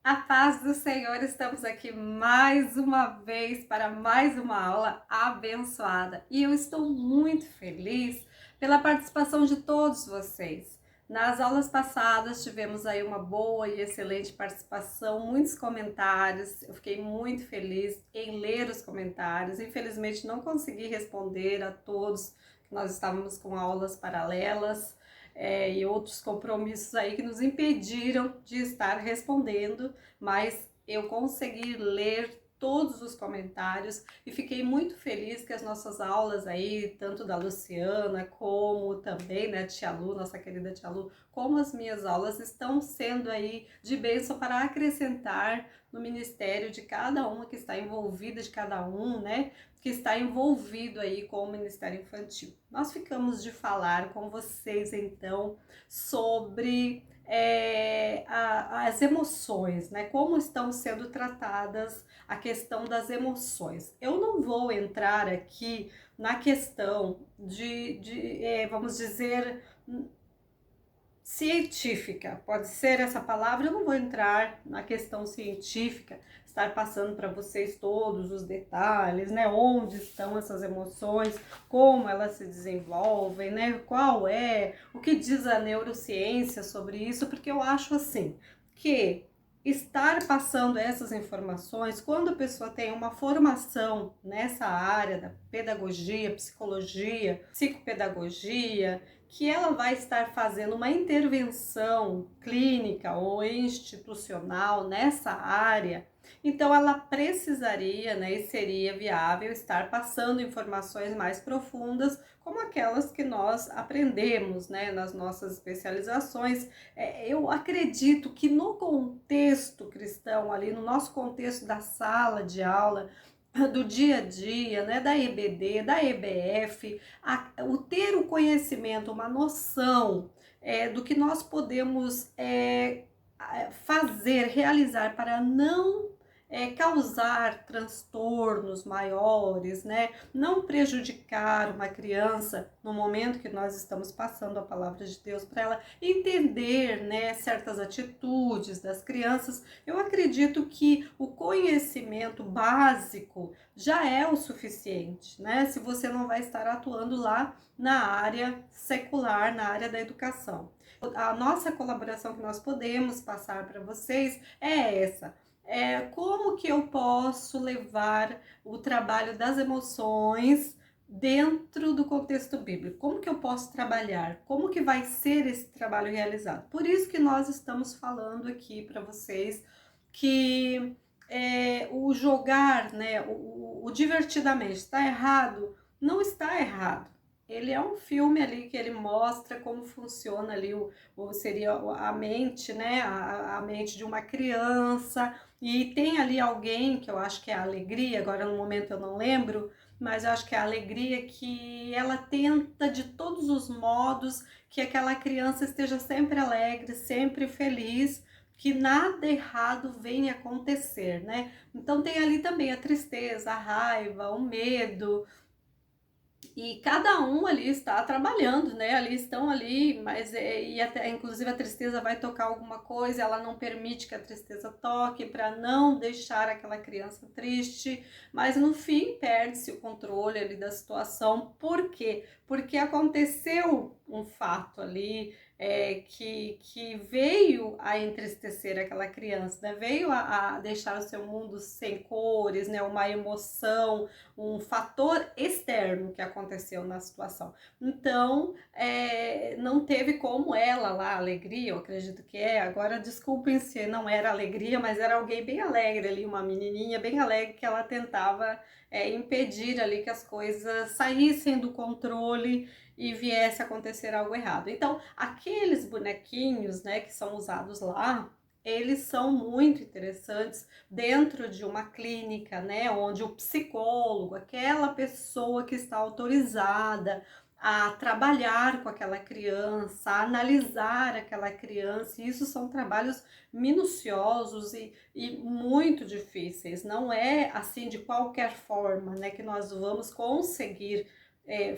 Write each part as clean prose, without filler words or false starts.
A paz do Senhor, estamos aqui mais uma vez para mais uma aula abençoada e eu estou muito feliz pela participação de todos vocês. Nas aulas passadas tivemos aí uma boa e excelente participação, muitos comentários, eu fiquei muito feliz em ler os comentários. Infelizmente não consegui responder a todos, nós estávamos com aulas paralelas e outros compromissos aí que nos impediram de estar respondendo, mas eu consegui ler todos os comentários e fiquei muito feliz que as nossas aulas aí, tanto da Luciana como também, né, Tia Lu, nossa querida Tia Lu, como as minhas aulas estão sendo aí de bênção para acrescentar no ministério de cada uma que está envolvida, de cada um, né, que está envolvido aí com o Ministério Infantil. Nós ficamos de falar com vocês então sobre as emoções, né? Como estão sendo tratadas a questão das emoções. Eu não vou entrar aqui na questão vamos dizer, científica, pode ser essa palavra, eu não vou entrar na questão científica, estar passando para vocês todos os detalhes, né, onde estão essas emoções, como elas se desenvolvem, né, qual é, o que diz a neurociência sobre isso, porque eu acho assim, que estar passando essas informações, quando a pessoa tem uma formação nessa área da pedagogia, psicologia, psicopedagogia, que ela vai estar fazendo uma intervenção clínica ou institucional nessa área, então ela precisaria, né, e seria viável estar passando informações mais profundas, como aquelas que nós aprendemos, né, nas nossas especializações. Eu acredito que no contexto cristão, ali no nosso contexto da sala de aula, do dia a dia, né, da EBD, da EBF, o ter o conhecimento, uma noção do que nós podemos fazer, realizar para não causar transtornos maiores, né? Não prejudicar uma criança no momento que nós estamos passando a palavra de Deus para ela entender, né, certas atitudes das crianças. Eu acredito que o conhecimento básico já é o suficiente, né? Se você não vai estar atuando lá na área secular, na área da educação. A nossa colaboração que nós podemos passar para vocês é essa. Como que eu posso levar o trabalho das emoções dentro do contexto bíblico? Como que eu posso trabalhar? Como que vai ser esse trabalho realizado? Por isso que nós estamos falando aqui para vocês que o jogar, né, o divertidamente, está errado? Não está errado. Ele é um filme ali que ele mostra como funciona ali seria a mente, né, a mente de uma criança, e tem ali alguém que eu acho que é a Alegria, agora no momento eu não lembro, mas eu acho que é a Alegria que ela tenta de todos os modos que aquela criança esteja sempre alegre, sempre feliz, que nada errado venha acontecer, né? Então tem ali também a tristeza, a raiva, o medo, e cada um ali está trabalhando, né? Ali estão ali, mas e até inclusive a tristeza vai tocar alguma coisa, ela não permite que a tristeza toque para não deixar aquela criança triste, mas no fim perde-se o controle ali da situação. Por quê? Porque aconteceu um fato ali que veio a entristecer aquela criança, né? Veio a deixar o seu mundo sem cores, né? Uma emoção, um fator externo que aconteceu na situação. Então, não teve como ela lá, alegria, eu acredito que agora desculpem se não era alegria, mas era alguém bem alegre ali, uma menininha bem alegre que ela tentava impedir ali que as coisas saíssem do controle e viesse a acontecer algo errado. Então, aqueles bonequinhos, né, que são usados lá, eles são muito interessantes dentro de uma clínica, né, onde o psicólogo, aquela pessoa que está autorizada a trabalhar com aquela criança, a analisar aquela criança, e isso são trabalhos minuciosos e muito difíceis, não é assim de qualquer forma, né, que nós vamos conseguir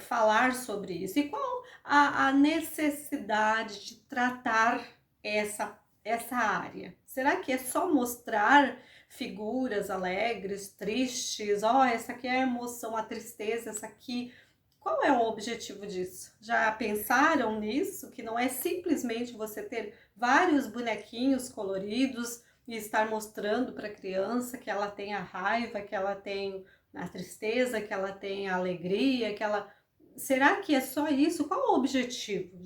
falar sobre isso. E qual a necessidade de tratar essa essa área? Será que é só mostrar figuras alegres, tristes? Ó, essa aqui é a emoção, a tristeza, essa aqui. Qual é o objetivo disso? Já pensaram nisso? Que não é simplesmente você ter vários bonequinhos coloridos e estar mostrando para a criança que ela tem a raiva, que ela tem a tristeza, que ela tem a alegria, que ela. Será que é só isso? Qual o objetivo?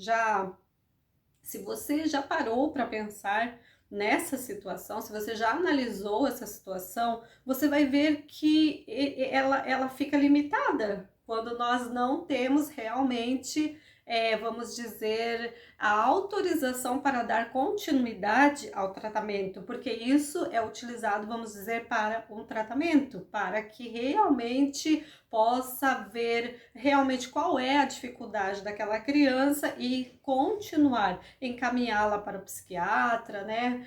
Se você já parou para pensar nessa situação, se você já analisou essa situação, você vai ver que ela fica limitada quando nós não temos realmente, vamos dizer, a autorização para dar continuidade ao tratamento, porque isso é utilizado, vamos dizer, para um tratamento, para que realmente possa ver realmente qual é a dificuldade daquela criança e continuar, encaminhá-la para o psiquiatra, né?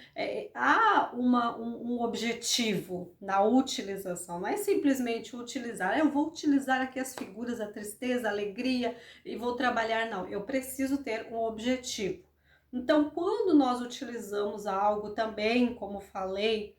Há um objetivo na utilização, não é simplesmente utilizar, eu vou utilizar aqui as figuras, a tristeza, a alegria e vou trabalhar, não, eu preciso ter um objetivo. Então, quando nós utilizamos algo também, como falei,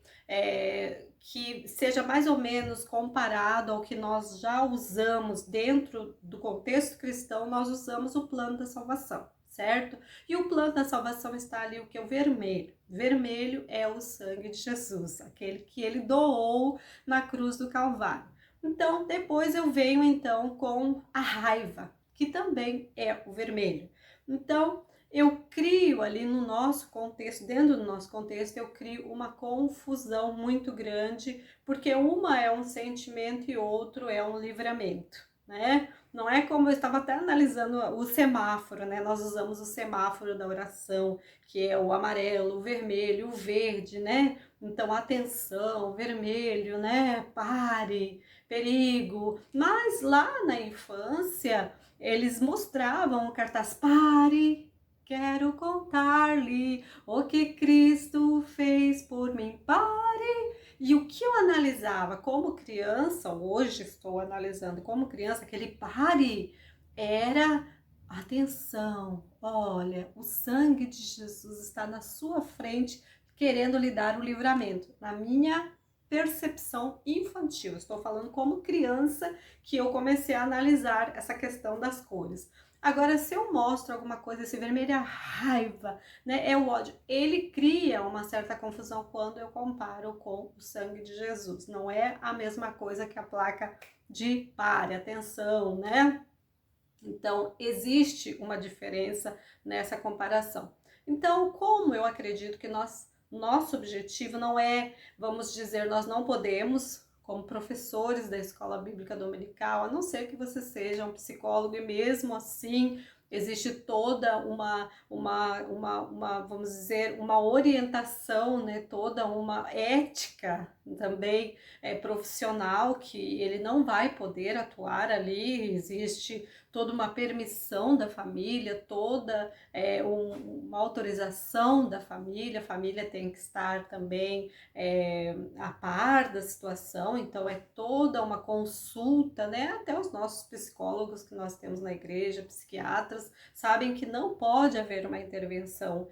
que seja mais ou menos comparado ao que nós já usamos dentro do contexto cristão, nós usamos o plano da salvação, certo? E o plano da salvação está ali, o que é o vermelho. Vermelho é o sangue de Jesus, aquele que ele doou na cruz do Calvário. Então, depois eu venho então com a raiva, que também é o vermelho. Então, eu crio ali no nosso contexto, dentro do nosso contexto, eu crio uma confusão muito grande, porque uma é um sentimento e outro é um livramento, né? Não é como eu estava até analisando o semáforo, né? Nós usamos o semáforo da oração, que é o amarelo, o vermelho, o verde, né? Então, atenção, vermelho, né? Pare, perigo. Mas lá na infância, eles mostravam o cartaz, pare, quero contar-lhe o que Cristo fez por mim. Pare! E o que eu analisava como criança, hoje estou analisando como criança, aquele pare era atenção. Olha, o sangue de Jesus está na sua frente, querendo lhe dar o livramento. Na minha percepção infantil, estou falando como criança que eu comecei a analisar essa questão das cores. Agora, se eu mostro alguma coisa, esse vermelho é a raiva, né? É o ódio. Ele cria uma certa confusão quando eu comparo com o sangue de Jesus. Não é a mesma coisa que a placa de pare, atenção, né? Então, existe uma diferença nessa comparação. Então, como eu acredito que nosso objetivo não é, vamos dizer, nós não podemos, como professores da escola bíblica dominical, a não ser que você seja um psicólogo e mesmo assim existe toda vamos dizer, uma orientação, né, toda uma ética também profissional que ele não vai poder atuar ali, existe toda uma permissão da família, toda uma autorização da família, a família tem que estar também a par da situação, então é toda uma consulta, né? Até os nossos psicólogos que nós temos na igreja, psiquiatras, sabem que não pode haver uma intervenção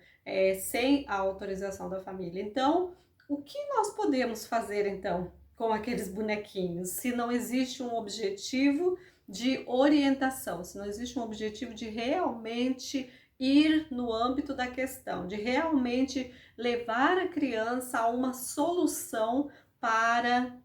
sem a autorização da família. Então, o que nós podemos fazer então com aqueles bonequinhos, se não existe um objetivo de orientação, se não existe um objetivo de realmente ir no âmbito da questão, de realmente levar a criança a uma solução para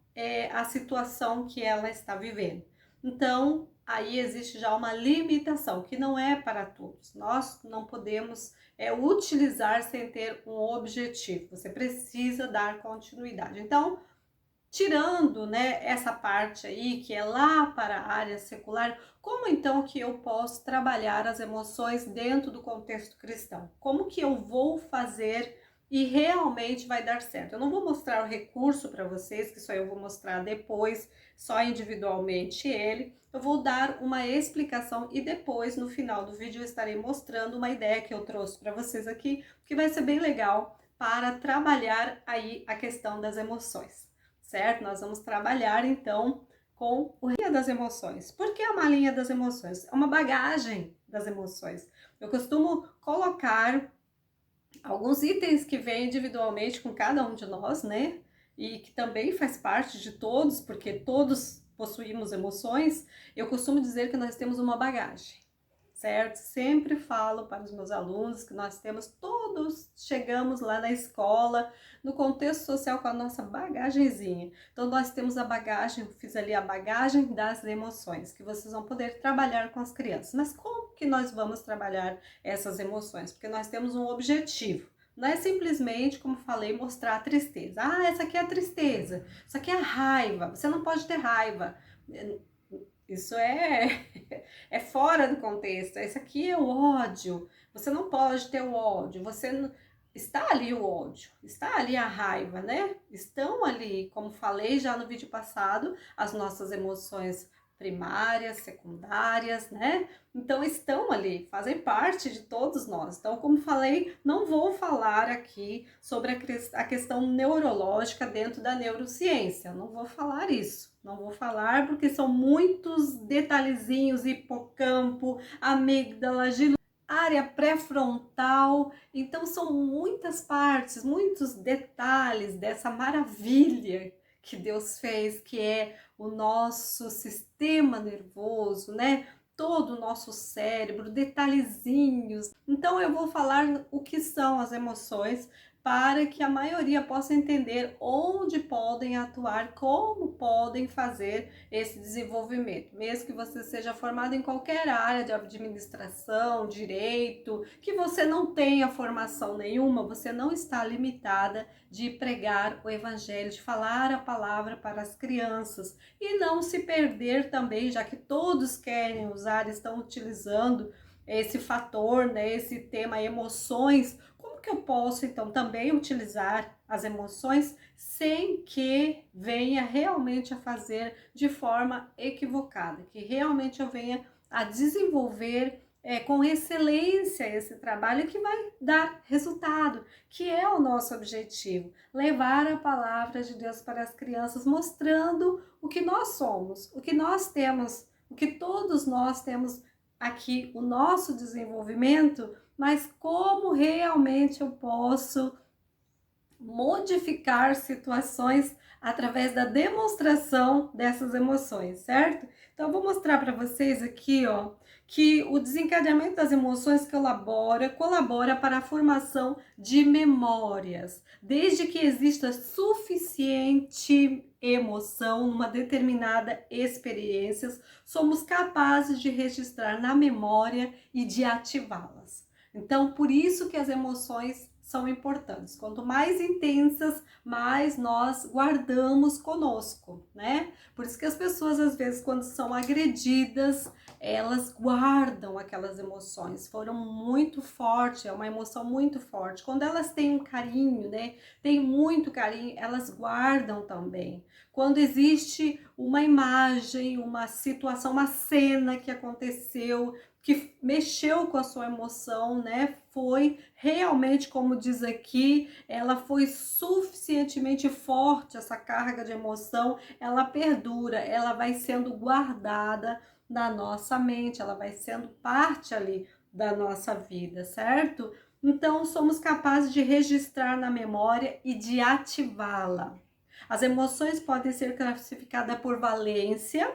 a situação que ela está vivendo. Então, aí existe já uma limitação, que não é para todos. Nós não podemos utilizar sem ter um objetivo. Você precisa dar continuidade. Então, tirando, né, essa parte aí que é lá para a área secular, como então que eu posso trabalhar as emoções dentro do contexto cristão? Como que eu vou fazer e realmente vai dar certo? Eu não vou mostrar o recurso para vocês, que só eu vou mostrar depois, só individualmente ele. Eu vou dar uma explicação e depois, no final do vídeo, eu estarei mostrando uma ideia que eu trouxe para vocês aqui, que vai ser bem legal para trabalhar aí a questão das emoções. Certo? Nós vamos trabalhar então com o linha das emoções. Por que a malinha das emoções? É uma bagagem das emoções. Eu costumo colocar alguns itens que vêm individualmente com cada um de nós, né? E que também faz parte de todos, porque todos possuímos emoções. Eu costumo dizer que nós temos uma bagagem, certo? Sempre falo para os meus alunos que nós temos, todos chegamos lá na escola, no contexto social com a nossa bagagenzinha. Então nós temos a bagagem, eu fiz ali a bagagem das emoções, que vocês vão poder trabalhar com as crianças. Mas como que nós vamos trabalhar essas emoções? Porque nós temos um objetivo. Não é simplesmente, como falei, mostrar a tristeza. Ah, essa aqui é a tristeza, isso aqui é a raiva, você não pode ter raiva. Isso é fora do contexto. Esse aqui é o ódio. Você não pode ter o ódio. Está ali o ódio, está ali a raiva, né? Estão ali, como falei já no vídeo passado, as nossas emoções primárias, secundárias, né? Então estão ali, fazem parte de todos nós. Então, como falei, não vou falar aqui sobre a questão neurológica dentro da neurociência. Não vou falar isso. Não vou falar porque são muitos detalhezinhos, hipocampo, amígdala, área pré-frontal. Então são muitas partes, muitos detalhes dessa maravilha que Deus fez, que é o nosso sistema nervoso, né? Todo o nosso cérebro, detalhezinhos. Então eu vou falar o que são as emoções para que a maioria possa entender onde podem atuar, como podem fazer esse desenvolvimento. Mesmo que você seja formado em qualquer área de administração, direito, que você não tenha formação nenhuma, você não está limitada de pregar o evangelho, de falar a palavra para as crianças e não se perder também, já que todos querem usar, estão utilizando esse fator, né, esse tema emoções. Como que eu posso então também utilizar as emoções sem que venha realmente a fazer de forma equivocada, que realmente eu venha a desenvolver com excelência esse trabalho que vai dar resultado, que é o nosso objetivo, levar a palavra de Deus para as crianças, mostrando o que nós somos, o que nós temos, o que todos nós temos aqui, o nosso desenvolvimento, mas como realmente eu posso modificar situações através da demonstração dessas emoções, certo? Então, eu vou mostrar para vocês aqui, ó, que o desencadeamento das emoções colabora para a formação de memórias. Desde que exista suficiente emoção numa determinada experiência, somos capazes de registrar na memória e de ativá-las. Então, por isso que as emoções são importantes. Quanto mais intensas, mais nós guardamos conosco, né? Por isso que as pessoas, às vezes, quando são agredidas, elas guardam aquelas emoções. Foram muito fortes, é uma emoção muito forte. Quando elas têm um carinho, né? Tem muito carinho, elas guardam também. Quando existe uma imagem, uma situação, uma cena que aconteceu, que mexeu com a sua emoção, né? Foi realmente, como diz aqui, ela foi suficientemente forte, essa carga de emoção, ela perdura, ela vai sendo guardada na nossa mente, ela vai sendo parte ali da nossa vida, certo? Então, somos capazes de registrar na memória e de ativá-la. As emoções podem ser classificadas por valência,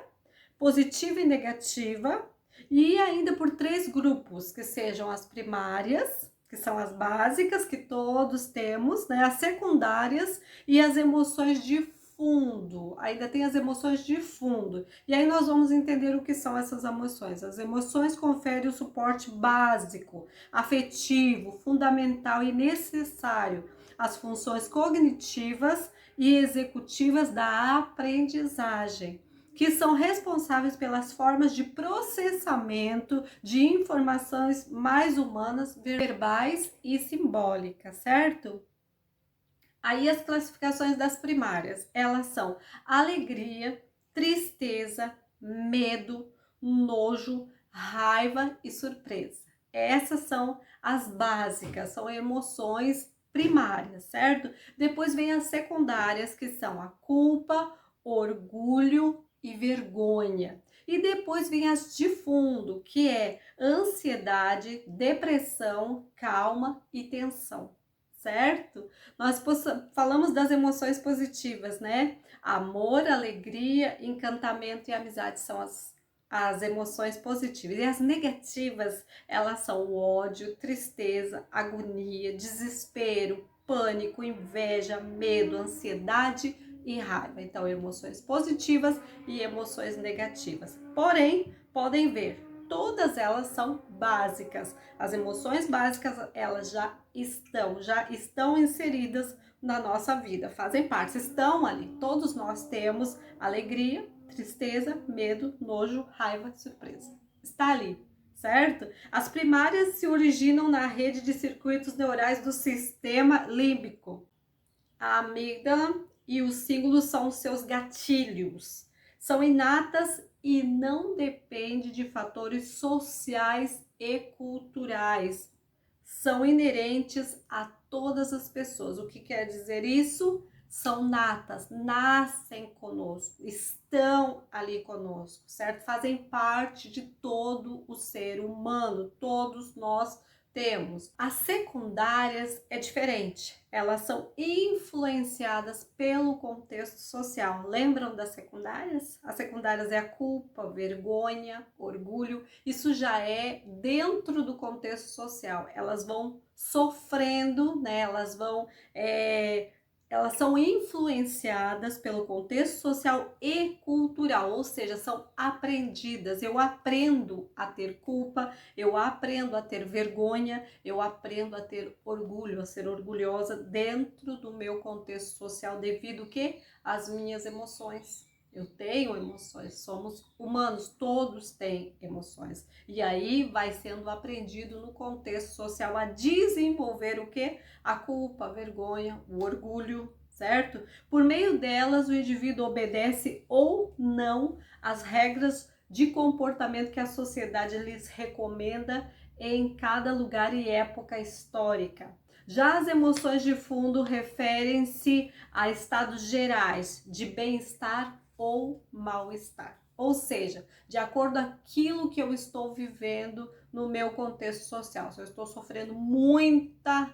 positiva e negativa, e ainda por 3 grupos, que sejam as primárias, que são as básicas, que todos temos, né? As secundárias e as emoções de fundo. Ainda tem as emoções de fundo. E aí nós vamos entender o que são essas emoções. As emoções conferem o suporte básico, afetivo, fundamental e necessário às funções cognitivas e executivas da aprendizagem, que são responsáveis pelas formas de processamento de informações mais humanas, verbais e simbólicas, certo? Aí as classificações das primárias, elas são alegria, tristeza, medo, nojo, raiva e surpresa. Essas são as básicas, são emoções primárias, certo? Depois vem as secundárias, que são a culpa, orgulho e vergonha. E depois vem as de fundo, que é ansiedade, depressão, calma e tensão. certo? Falamos das emoções positivas, né? Amor, alegria, encantamento e amizade são as emoções positivas. E as negativas, elas são o ódio, tristeza, agonia, desespero, pânico, inveja, medo, ansiedade e raiva. Então, emoções positivas e emoções negativas. Porém, podem ver, todas elas são básicas. As emoções básicas, elas já estão inseridas na nossa vida, fazem parte, estão ali. Todos nós temos alegria, tristeza, medo, nojo, raiva, surpresa. Está ali, certo? As primárias se originam na rede de circuitos neurais do sistema límbico. A amígdala e os símbolos são os seus gatilhos. São inatas e não dependem de fatores sociais e culturais. São inerentes a todas as pessoas. O que quer dizer isso? São natas, nascem conosco, estão ali conosco, certo? Fazem parte de todo o ser humano, todos nós temos. As secundárias é diferente, elas são influenciadas pelo contexto social. Lembram das secundárias? As secundárias é a culpa, vergonha, orgulho. Isso já é dentro do contexto social. Elas vão sofrendo, né? Elas são influenciadas pelo contexto social e cultural, ou seja, são aprendidas. Eu aprendo a ter culpa, eu aprendo a ter vergonha, eu aprendo a ter orgulho, a ser orgulhosa dentro do meu contexto social devido que às minhas emoções. Eu tenho emoções, somos humanos, todos têm emoções. E aí vai sendo aprendido no contexto social a desenvolver o que? A culpa, a vergonha, o orgulho, certo? Por meio delas, o indivíduo obedece ou não às regras de comportamento que a sociedade lhes recomenda em cada lugar e época histórica. Já as emoções de fundo referem-se a estados gerais de bem-estar ou mal-estar. Ou seja, de acordo com aquilo que eu estou vivendo no meu contexto social. Se eu estou sofrendo muita,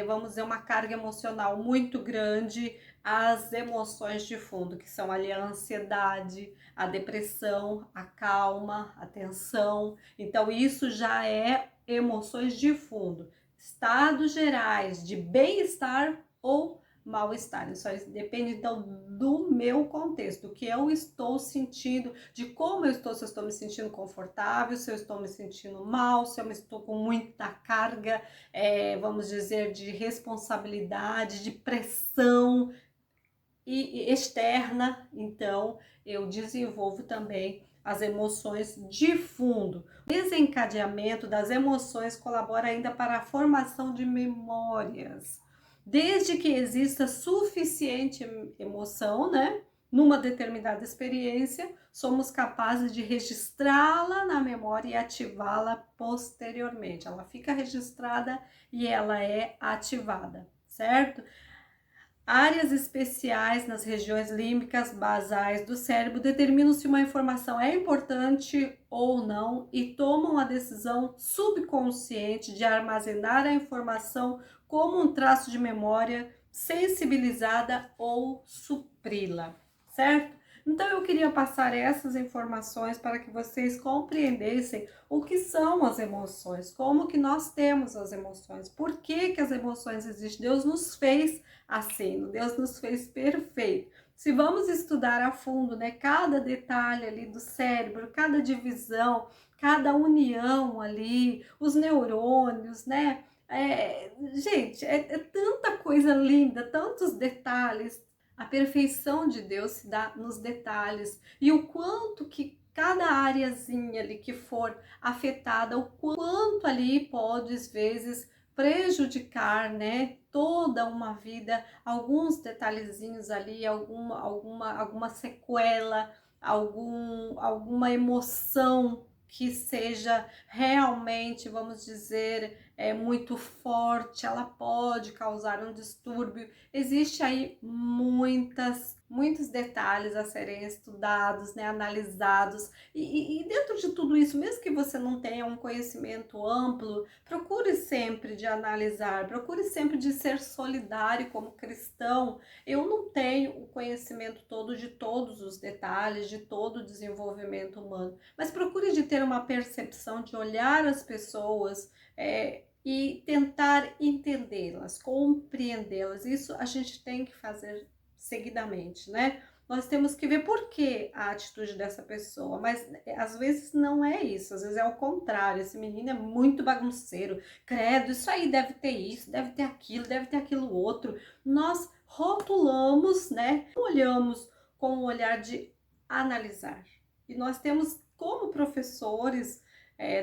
vamos dizer, uma carga emocional muito grande, as emoções de fundo, que são ali a ansiedade, a depressão, a calma, a tensão. Então, isso já é emoções de fundo. Estados gerais de bem-estar ou mal-estar. Isso depende, então, do meu contexto, do que eu estou sentindo, de como eu estou, se eu estou me sentindo confortável, se eu estou me sentindo mal, se eu estou com muita carga, vamos dizer, de responsabilidade, de pressão e externa. Então, eu desenvolvo também as emoções de fundo. O desencadeamento das emoções colabora ainda para a formação de memórias. Desde que exista suficiente emoção, né, numa determinada experiência, somos capazes de registrá-la na memória e ativá-la posteriormente. Ela fica registrada e ela é ativada, certo? Áreas especiais nas regiões límbicas basais do cérebro determinam se uma informação é importante ou não e tomam a decisão subconsciente de armazenar a informação como um traço de memória sensibilizada ou supri-la, certo? Então eu queria passar essas informações para que vocês compreendessem o que são as emoções, como que nós temos as emoções, por que que as emoções existem. Deus nos fez assim, Deus nos fez perfeito. Se vamos estudar a fundo, né, cada detalhe ali do cérebro, cada divisão, cada união ali, os neurônios, né? Gente, é tanta coisa linda, tantos detalhes. A perfeição de Deus se dá nos detalhes e o quanto que cada areazinha ali que for afetada, o quanto ali pode às vezes prejudicar, né, toda uma vida, alguns detalhezinhos ali, alguma sequela, alguma emoção que seja realmente, vamos dizer, muito forte, ela pode causar um distúrbio. Existe aí muitas muitos detalhes a serem estudados, né, analisados. E dentro de tudo isso, mesmo que você não tenha um conhecimento amplo, procure sempre de analisar, procure sempre de ser solidário como cristão. Eu não tenho o conhecimento todo de todos os detalhes, de todo o desenvolvimento humano, mas procure de ter uma percepção, de olhar as pessoas, e tentar entendê-las, compreendê-las. Isso a gente tem que fazer seguidamente, né? Nós temos que ver por que a atitude dessa pessoa, mas às vezes não é isso, às vezes é o contrário. Esse menino é muito bagunceiro, credo, isso aí deve ter isso, deve ter aquilo outro. Nós rotulamos, né? Olhamos com o olhar de analisar. E nós temos, como professores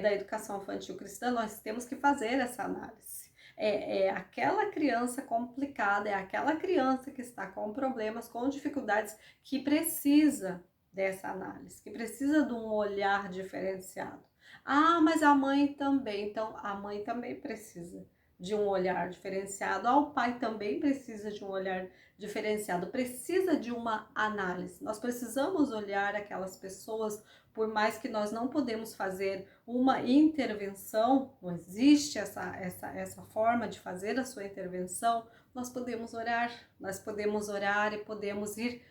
da educação infantil cristã, nós temos que fazer essa análise. É aquela criança complicada, é aquela criança que está com problemas, com dificuldades, que precisa dessa análise, que precisa de um olhar diferenciado. Ah, mas a mãe também. Então, a mãe também precisa de um olhar diferenciado. Ah, o pai também precisa de um olhar diferenciado, precisa de uma análise. Nós precisamos olhar aquelas pessoas, por mais que nós não podemos fazer uma intervenção, não existe essa forma de fazer a sua intervenção, nós podemos orar e podemos ir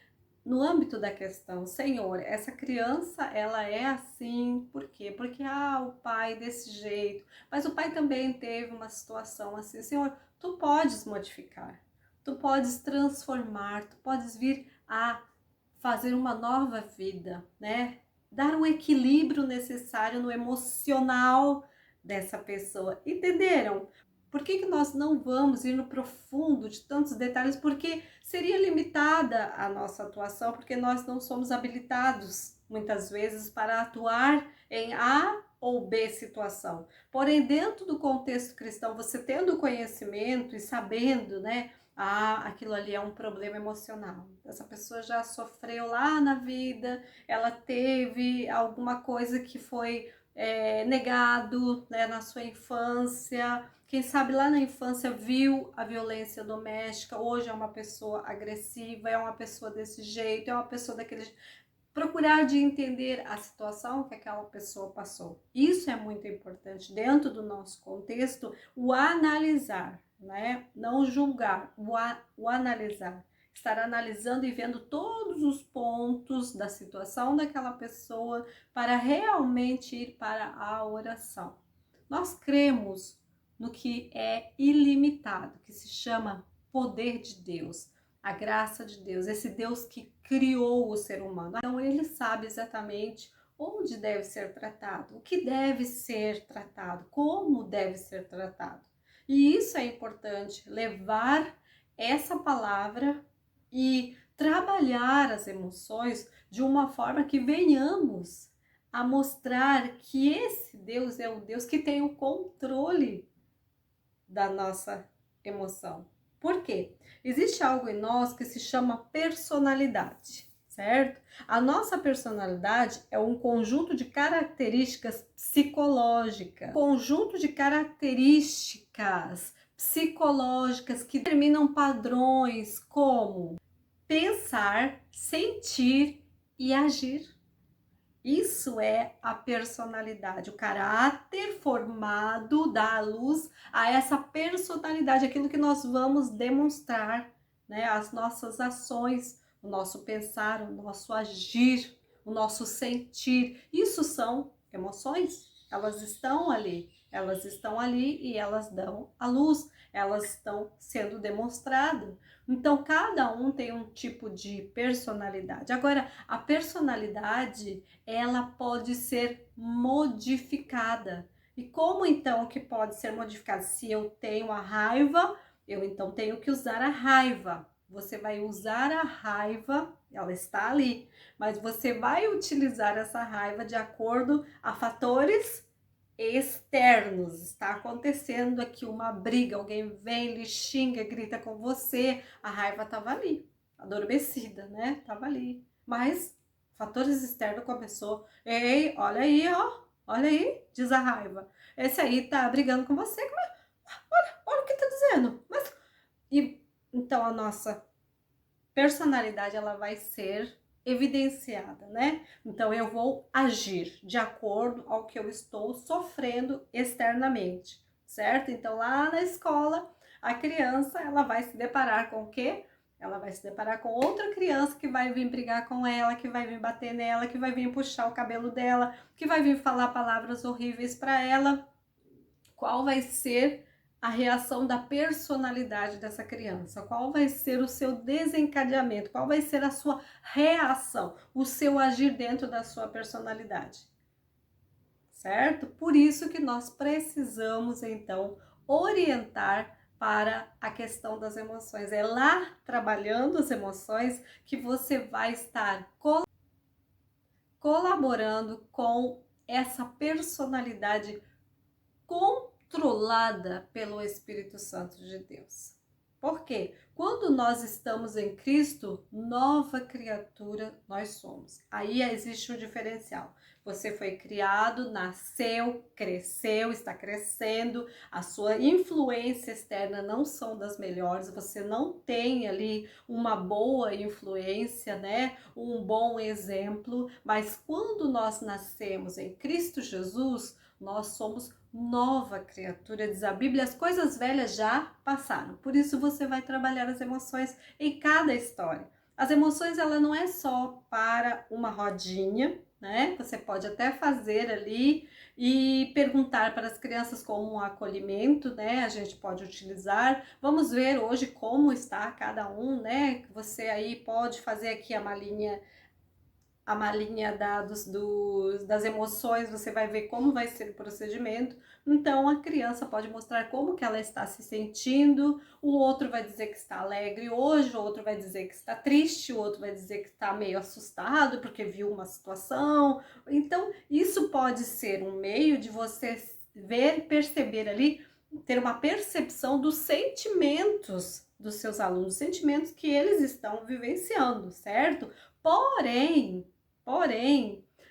no âmbito da questão. Senhor, essa criança, ela é assim, por quê? Porque, o pai desse jeito, mas o pai também teve uma situação assim. Senhor, tu podes modificar, tu podes transformar, tu podes vir a fazer uma nova vida, né? Dar o equilíbrio necessário no emocional dessa pessoa. Entenderam? Por que nós não vamos ir no profundo de tantos detalhes? Porque seria limitada a nossa atuação, porque nós não somos habilitados, muitas vezes, para atuar em A ou B situação. Porém, dentro do contexto cristão, você tendo conhecimento e sabendo, né? Aquilo ali é um problema emocional. Essa pessoa já sofreu lá na vida, ela teve alguma coisa que foi negado, né, na sua infância. Quem sabe lá na infância viu a violência doméstica, hoje é uma pessoa agressiva, é uma pessoa desse jeito, é uma pessoa daquele jeito. Procurar de entender a situação que aquela pessoa passou. Isso é muito importante dentro do nosso contexto, o analisar, né? Não julgar, o analisar. Estar analisando e vendo todos os pontos da situação daquela pessoa para realmente ir para a oração. Nós cremos no que é ilimitado, que se chama poder de Deus, a graça de Deus, esse Deus que criou o ser humano. Então ele sabe exatamente onde deve ser tratado, o que deve ser tratado, como deve ser tratado. E isso é importante, levar essa palavra e trabalhar as emoções de uma forma que venhamos a mostrar que esse Deus é o Deus que tem o controle da nossa emoção. Por quê? Existe algo em nós que se chama personalidade, certo? A nossa personalidade é um conjunto de características psicológicas, que determinam padrões como pensar, sentir e agir. Isso é a personalidade, o caráter formado dá luz a essa personalidade, aquilo que nós vamos demonstrar, né? As nossas ações, o nosso pensar, o nosso agir, o nosso sentir. Isso são emoções, elas estão ali e elas dão a luz, elas estão sendo demonstradas. Então, cada um tem um tipo de personalidade. Agora, a personalidade, ela pode ser modificada. E como então que pode ser modificada? Se eu tenho a raiva, eu então tenho que usar a raiva. Você vai usar a raiva, ela está ali, mas você vai utilizar essa raiva de acordo a fatores externos. Está acontecendo aqui uma briga, alguém vem, lhe xinga, grita com você, a raiva estava ali, adormecida, né? Estava ali. Mas fatores externos começou. Ei, olha aí, ó. Olha aí, diz a raiva. Esse aí tá brigando com você. Olha o que tá dizendo. Mas... E então a nossa personalidade ela vai ser evidenciada, né? Então eu vou agir de acordo ao que eu estou sofrendo externamente, certo? Então lá na escola, a criança ela vai se deparar com o quê? Ela vai se deparar com outra criança que vai vir brigar com ela, que vai vir bater nela, que vai vir puxar o cabelo dela, que vai vir falar palavras horríveis para ela. Qual vai ser a reação da personalidade dessa criança? Qual vai ser o seu desencadeamento? Qual vai ser a sua reação? O seu agir dentro da sua personalidade? Certo? Por isso que nós precisamos, então, orientar para a questão das emoções. É lá trabalhando as emoções que você vai estar colaborando com essa personalidade controlada pelo Espírito Santo de Deus. Por quê? Quando nós estamos em Cristo, nova criatura nós somos. Aí existe um diferencial. Você foi criado, nasceu, cresceu, está crescendo, a sua influência externa não são das melhores, você não tem ali uma boa influência, né? Um bom exemplo, mas quando nós nascemos em Cristo Jesus, nós somos nova criatura, diz a Bíblia, as coisas velhas já passaram. Por isso você vai trabalhar as emoções em cada história. As emoções, ela não é só para uma rodinha, né? Você pode até fazer ali e perguntar para as crianças como um acolhimento, né? A gente pode utilizar. Vamos ver hoje como está cada um, né? Você aí pode fazer aqui a malinha das emoções, você vai ver como vai ser o procedimento. Então a criança pode mostrar como que ela está se sentindo, o outro vai dizer que está alegre hoje, o outro vai dizer que está triste, o outro vai dizer que está meio assustado porque viu uma situação. Então isso pode ser um meio de você ver, perceber ali, ter uma percepção dos sentimentos dos seus alunos, sentimentos que eles estão vivenciando, certo? Porém,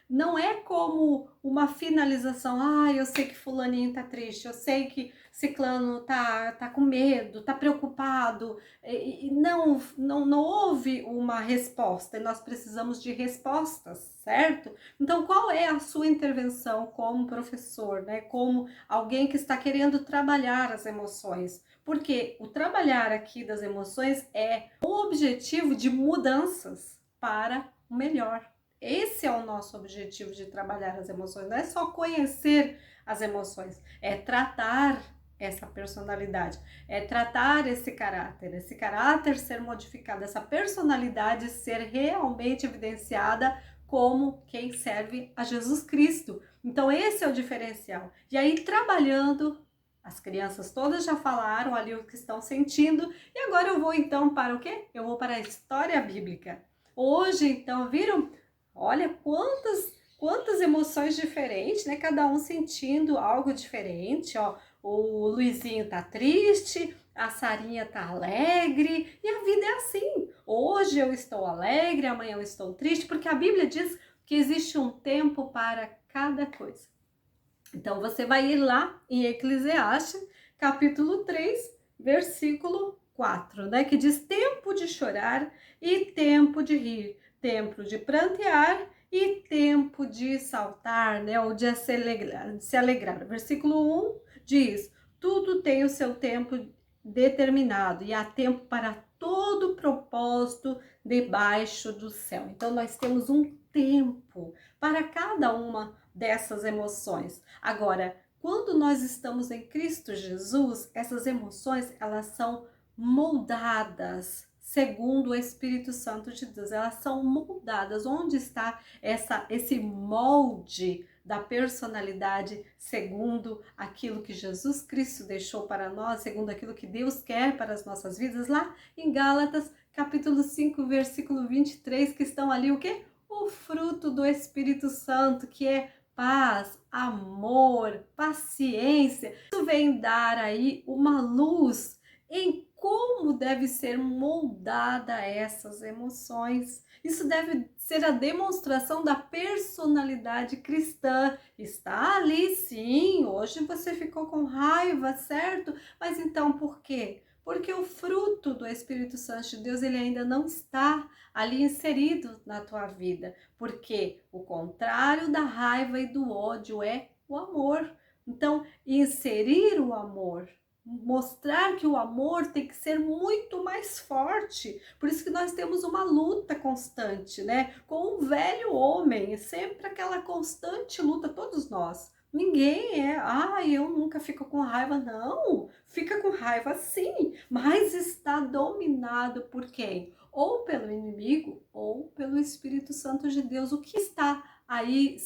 não é como uma finalização. Ah, eu sei que fulaninho tá triste, eu sei que ciclano tá com medo, tá preocupado. E não houve uma resposta e nós precisamos de respostas, certo? Então, qual é a sua intervenção como professor, né? Como alguém que está querendo trabalhar as emoções? Porque o trabalhar aqui das emoções é o objetivo de mudanças para o melhor. Esse é o nosso objetivo de trabalhar as emoções, não é só conhecer as emoções, é tratar essa personalidade, é tratar esse caráter ser modificado, essa personalidade ser realmente evidenciada como quem serve a Jesus Cristo. Então esse é o diferencial. E aí trabalhando, as crianças todas já falaram ali o que estão sentindo, e agora eu vou então para o quê? Eu vou para a história bíblica. Hoje, então, viram? Olha quantas emoções diferentes, né? Cada um sentindo algo diferente, ó. O Luizinho tá triste, a Sarinha tá alegre, e a vida é assim. Hoje eu estou alegre, amanhã eu estou triste, porque a Bíblia diz que existe um tempo para cada coisa. Então você vai ir lá em Eclesiastes, capítulo 3, versículo 4, né? Que diz: tempo de chorar e tempo de rir, tempo de prantear e tempo de saltar, né? Ou de se alegrar. Versículo 1 diz: tudo tem o seu tempo determinado e há tempo para todo propósito debaixo do céu. Então nós temos um tempo para cada uma dessas emoções. Agora, quando nós estamos em Cristo Jesus, essas emoções, elas são moldadas segundo o Espírito Santo de Deus. Elas são moldadas. Onde está esse molde da personalidade segundo aquilo que Jesus Cristo deixou para nós, segundo aquilo que Deus quer para as nossas vidas? Lá em Gálatas, capítulo 5, versículo 23, que estão ali o quê? O fruto do Espírito Santo, que é paz, amor, paciência. Isso vem dar aí uma luz em como deve ser moldada essas emoções. Isso deve ser a demonstração da personalidade cristã. Está ali, sim, hoje você ficou com raiva, certo? Mas então por quê? Porque o fruto do Espírito Santo de Deus, ele ainda não está ali inserido na tua vida. Porque o contrário da raiva e do ódio é o amor. Então, inserir o amor, mostrar que o amor tem que ser muito mais forte. Por isso que nós temos uma luta constante, né? Com o velho homem, sempre aquela constante luta, todos nós. Ninguém eu nunca fico com raiva. Não, fica com raiva sim, mas está dominado por quem? Ou pelo inimigo ou pelo Espírito Santo de Deus. O que está aí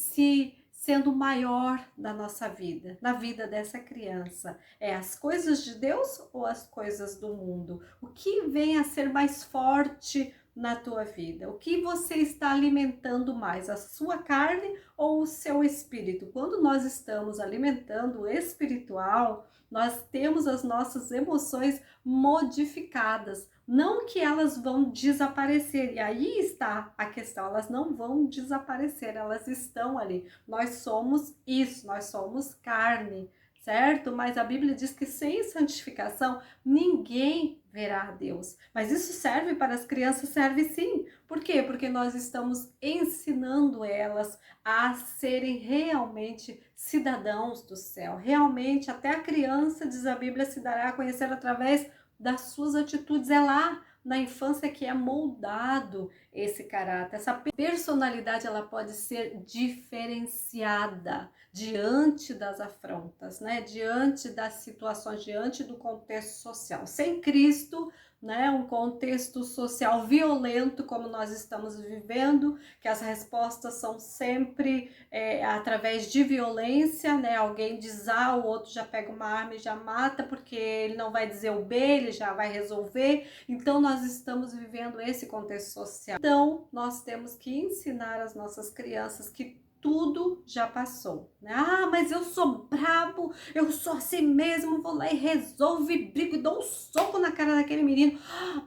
sendo maior da nossa vida, na vida dessa criança? É as coisas de Deus ou as coisas do mundo? O que vem a ser mais forte na tua vida? O que você está alimentando mais, a sua carne ou o seu espírito? Quando nós estamos alimentando o espiritual, nós temos as nossas emoções modificadas. Não que elas vão desaparecer, e aí está a questão, elas não vão desaparecer, elas estão ali. Nós somos isso, nós somos carne, certo? Mas a Bíblia diz que sem santificação ninguém verá a Deus. Mas isso serve para as crianças? Serve sim. Por quê? Porque nós estamos ensinando elas a serem realmente cidadãos do céu. Realmente, até a criança, diz a Bíblia, se dará a conhecer através das suas atitudes. É lá na infância que é moldado esse caráter. Essa personalidade, ela pode ser diferenciada diante das afrontas, né? Diante das situações, diante do contexto social. Sem Cristo, né? Um contexto social violento como nós estamos vivendo, que as respostas são sempre através de violência, né? Alguém diz A, o outro já pega uma arma e já mata, porque ele não vai dizer o B, ele já vai resolver. Então nós estamos vivendo esse contexto social. Então nós temos que ensinar as nossas crianças que tudo já passou, né? Mas eu sou brabo, eu sou assim mesmo, vou lá e resolvo, e brigo e dou um soco na cara daquele menino.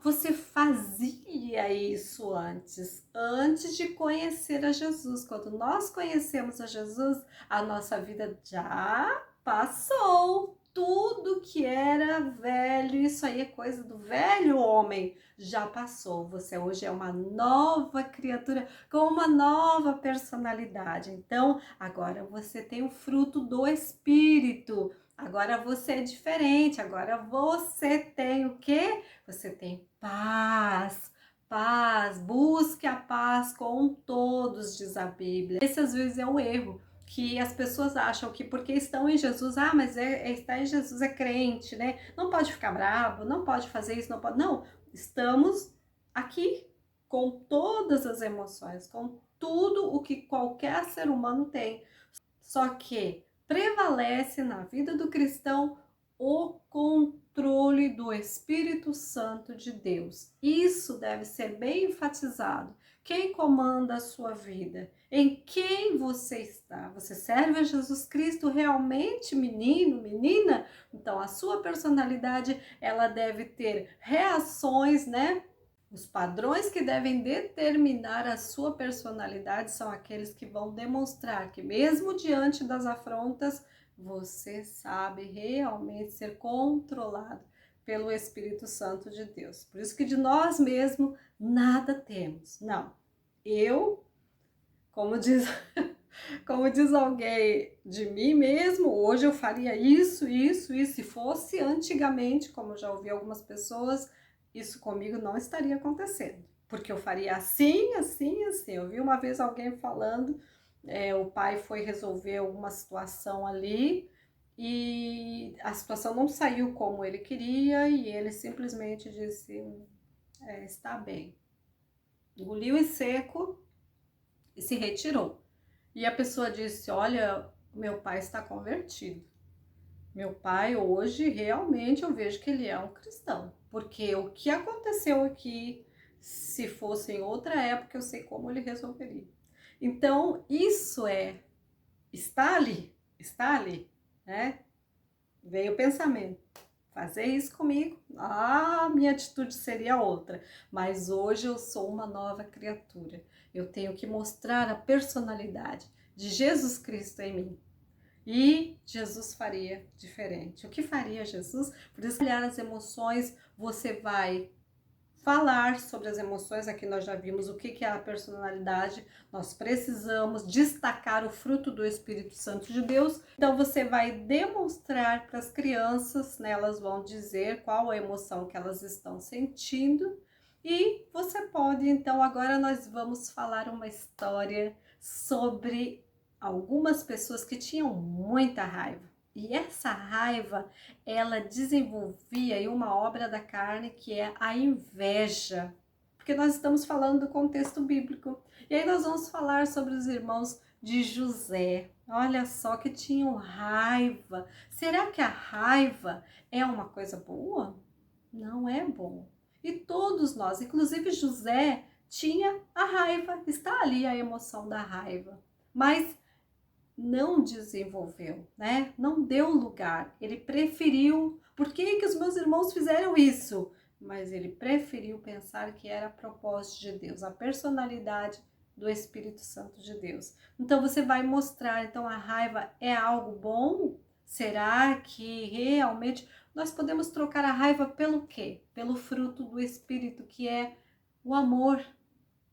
Você fazia isso antes de conhecer a Jesus. Quando nós conhecemos a Jesus, a nossa vida já passou. Tudo que era velho, isso aí é coisa do velho homem, já passou. Você hoje é uma nova criatura com uma nova personalidade. Então, agora você tem o fruto do Espírito. Agora você é diferente. Agora você tem o quê? Você tem paz. Paz. Busque a paz com todos, diz a Bíblia. Esse às vezes é o erro, que as pessoas acham que porque estão em Jesus, mas estar em Jesus é crente, né? Não pode ficar bravo, não pode fazer isso, não pode. Não, estamos aqui com todas as emoções, com tudo o que qualquer ser humano tem. Só que prevalece na vida do cristão o controle do Espírito Santo de Deus. Isso deve ser bem enfatizado. Quem comanda a sua vida? Em quem você está? Você serve a Jesus Cristo realmente, menino, menina? Então a sua personalidade, ela deve ter reações, né? Os padrões que devem determinar a sua personalidade são aqueles que vão demonstrar que mesmo diante das afrontas, você sabe realmente ser controlado pelo Espírito Santo de Deus. Por isso que de nós mesmos nada temos. Não. Eu, como diz, como diz alguém de mim mesmo, hoje eu faria isso. Se fosse antigamente, como eu já ouvi algumas pessoas, isso comigo não estaria acontecendo. Porque eu faria assim, assim, assim. Eu vi uma vez alguém falando, o pai foi resolver alguma situação ali e a situação não saiu como ele queria e ele simplesmente disse, está bem. Engoliu em seco e se retirou. E a pessoa disse, olha, meu pai está convertido. Meu pai hoje realmente eu vejo que ele é um cristão. Porque o que aconteceu aqui, se fosse em outra época, eu sei como ele resolveria. Então, isso está ali, né? Veio o pensamento, fazer isso comigo, minha atitude seria outra. Mas hoje eu sou uma nova criatura. Eu tenho que mostrar a personalidade de Jesus Cristo em mim. E Jesus faria diferente. O que faria Jesus? Por isso, olhar as emoções, você vai falar sobre as emoções. Aqui nós já vimos o que é a personalidade. Nós precisamos destacar o fruto do Espírito Santo de Deus. Então você vai demonstrar para as crianças, né? Elas vão dizer qual a emoção que elas estão sentindo. E você pode, então, agora nós vamos falar uma história sobre algumas pessoas que tinham muita raiva. E essa raiva, ela desenvolvia aí uma obra da carne que é a inveja. Porque nós estamos falando do contexto bíblico. E aí nós vamos falar sobre os irmãos de José. Olha só que tinham raiva. Será que a raiva é uma coisa boa? Não é bom. E todos nós, inclusive José, tinha a raiva. Está ali a emoção da raiva. Mas não desenvolveu, né? Não deu lugar. Ele preferiu. Por que que os meus irmãos fizeram isso? Mas ele preferiu pensar que era propósito de Deus, a personalidade do Espírito Santo de Deus. Então você vai mostrar, então a raiva é algo bom? Será que realmente nós podemos trocar a raiva pelo quê? Pelo fruto do Espírito, que é o amor,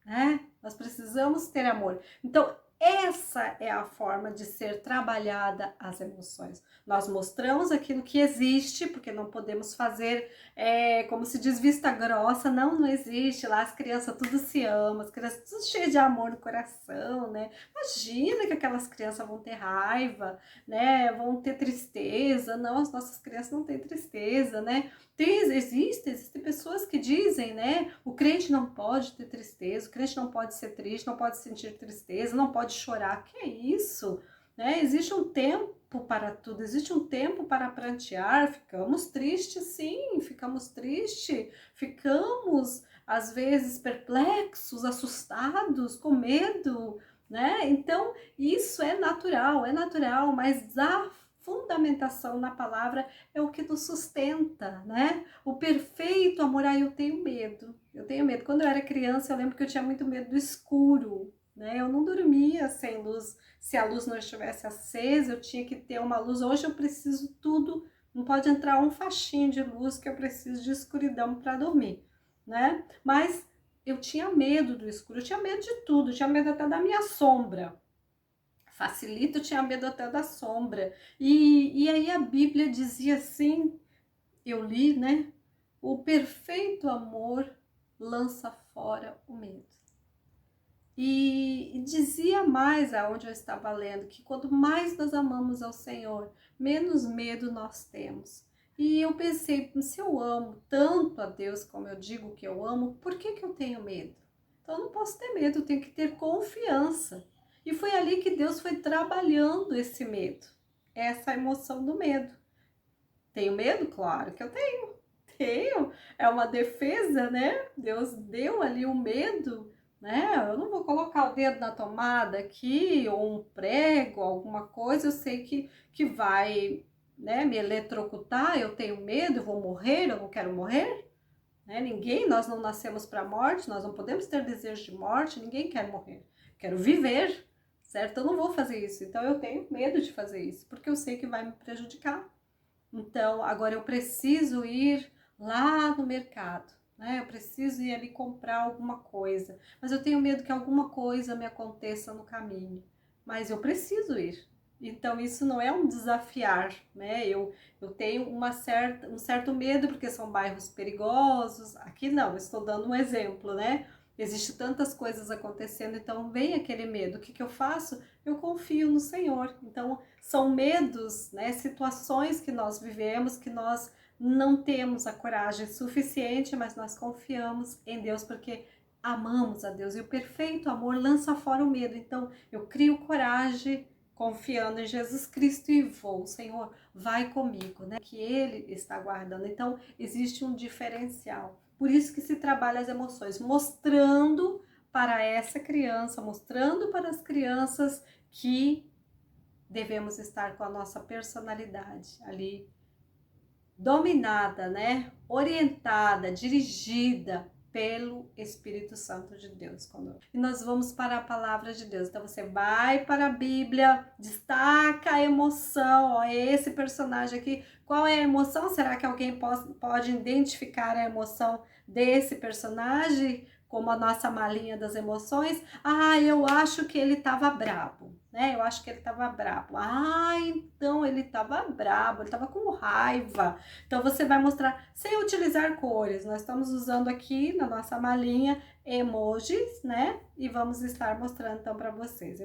né? Nós precisamos ter amor. Então, essa é a forma de ser trabalhada as emoções. Nós mostramos aquilo que existe, porque não podemos fazer, como se diz, vista grossa. Não, não existe. Lá as crianças tudo se amam, as crianças tudo cheias de amor no coração, né? Imagina que aquelas crianças vão ter raiva, né? Vão ter tristeza. Não, as nossas crianças não têm tristeza, né? Existem pessoas que dizem, né? O crente não pode ter tristeza, o crente não pode ser triste, não pode sentir tristeza, não pode chorar. Que é isso? Né? Existe um tempo para tudo, existe um tempo para prantear. Ficamos tristes, sim, ficamos tristes, ficamos às vezes perplexos, assustados, com medo, né? Então, isso é natural, mas a fundamentação na palavra é o que nos sustenta, né? O perfeito amor. Eu tenho medo. Eu tenho medo. Quando eu era criança, eu lembro que eu tinha muito medo do escuro, né? Eu não dormia sem luz. Se a luz não estivesse acesa, eu tinha que ter uma luz. Hoje eu preciso tudo. Não pode entrar um faixinho de luz, que eu preciso de escuridão para dormir, né? Mas eu tinha medo do escuro. Eu tinha medo de tudo. Eu tinha medo até da minha sombra. Facilita, eu tinha medo até da sombra. E aí a Bíblia dizia assim, eu li, né? O perfeito amor lança fora o medo. E dizia mais aonde eu estava lendo, que quanto mais nós amamos ao Senhor, menos medo nós temos. E eu pensei, se eu amo tanto a Deus como eu digo que eu amo, por que eu tenho medo? Então eu não posso ter medo, eu tenho que ter confiança. E foi ali que Deus foi trabalhando esse medo, essa emoção do medo. Tenho medo? Claro que eu tenho. Tenho. É uma defesa, né? Deus deu ali o medo, né? Eu não vou colocar o dedo na tomada aqui, ou um prego, alguma coisa, eu sei que vai, né, me eletrocutar, eu tenho medo, eu vou morrer, eu não quero morrer, né? Nós não nascemos para a morte, nós não podemos ter desejo de morte, ninguém quer morrer. Quero viver, certo? Eu não vou fazer isso, então eu tenho medo de fazer isso, porque eu sei que vai me prejudicar. Então, agora eu preciso ir lá no mercado, né? Eu preciso ir ali comprar alguma coisa, mas eu tenho medo que alguma coisa me aconteça no caminho, mas eu preciso ir. Então, isso não é um desafiar, né? Eu tenho um certo medo, porque são bairros perigosos. Aqui não, estou dando um exemplo, né? Existem tantas coisas acontecendo, então vem aquele medo. O que eu faço? Eu confio no Senhor. Então, são medos, né? Situações que nós vivemos, que nós não temos a coragem suficiente, mas nós confiamos em Deus, porque amamos a Deus. E o perfeito amor lança fora o medo. Então, eu crio coragem, confiando em Jesus Cristo e vou, Senhor, vai comigo, né? Que Ele está guardando. Então, existe um diferencial. Por isso que se trabalha as emoções, mostrando para essa criança, mostrando para as crianças que devemos estar com a nossa personalidade ali dominada, né? Orientada, dirigida pelo Espírito Santo de Deus conosco. E nós vamos para a palavra de Deus. Então você vai para a Bíblia, destaca a emoção, ó, esse personagem aqui, qual é a emoção? Será que alguém pode identificar a emoção desse personagem como a nossa malinha das emoções? Ah, eu acho que ele estava bravo, né? Eu acho que ele estava bravo. Ah, então ele estava bravo, ele estava com raiva. Então você vai mostrar sem utilizar cores. Nós estamos usando aqui na nossa malinha emojis, né? E vamos estar mostrando então para vocês.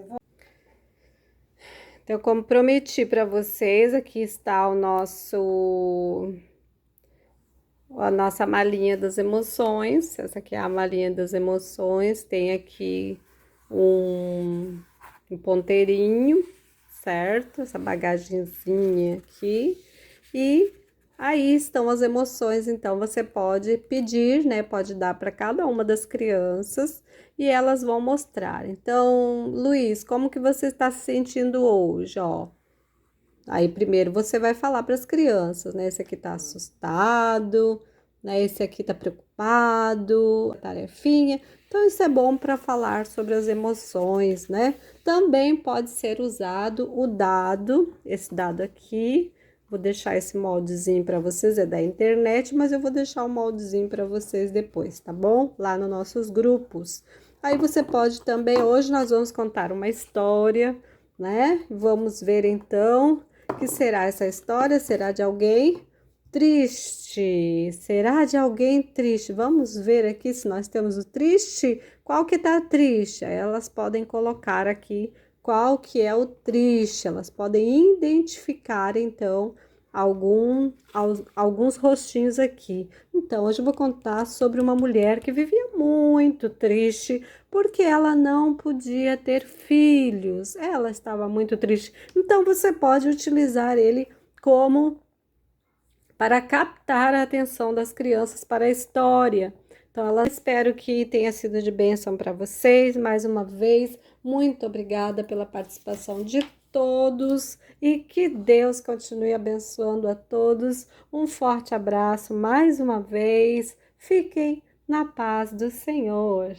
Então, como prometi para vocês, aqui está a nossa malinha das emoções. Essa aqui é a malinha das emoções. Tem aqui um ponteirinho, certo? Essa bagagenzinha aqui. E aí estão as emoções. Então, você pode pedir, né? Pode dar para cada uma das crianças e elas vão mostrar. Então, Luiz, como que você está se sentindo hoje, ó? Aí, primeiro, você vai falar para as crianças, né? Esse aqui tá assustado, né? Esse aqui tá preocupado, tarefinha. Então, isso é bom para falar sobre as emoções, né? Também pode ser usado o dado, esse dado aqui. Vou deixar esse moldezinho para vocês, é da internet, mas eu vou deixar o moldezinho para vocês depois, tá bom? Lá nos nossos grupos. Aí você pode também, hoje nós vamos contar uma história, né? Vamos ver então, que será essa história? Será de alguém triste? Será de alguém triste? Vamos ver aqui se nós temos o triste. Qual que tá triste? Aí elas podem colocar aqui qual que é o triste. Elas podem identificar, então, alguns rostinhos aqui. Então, hoje eu vou contar sobre uma mulher que vivia muito triste porque ela não podia ter filhos. Ela estava muito triste. Então, você pode utilizar ele como para captar a atenção das crianças para a história. Então, espero que tenha sido de bênção para vocês. Mais uma vez, muito obrigada pela participação de todos e que Deus continue abençoando a todos. Um forte abraço mais uma vez. Fiquem na paz do Senhor.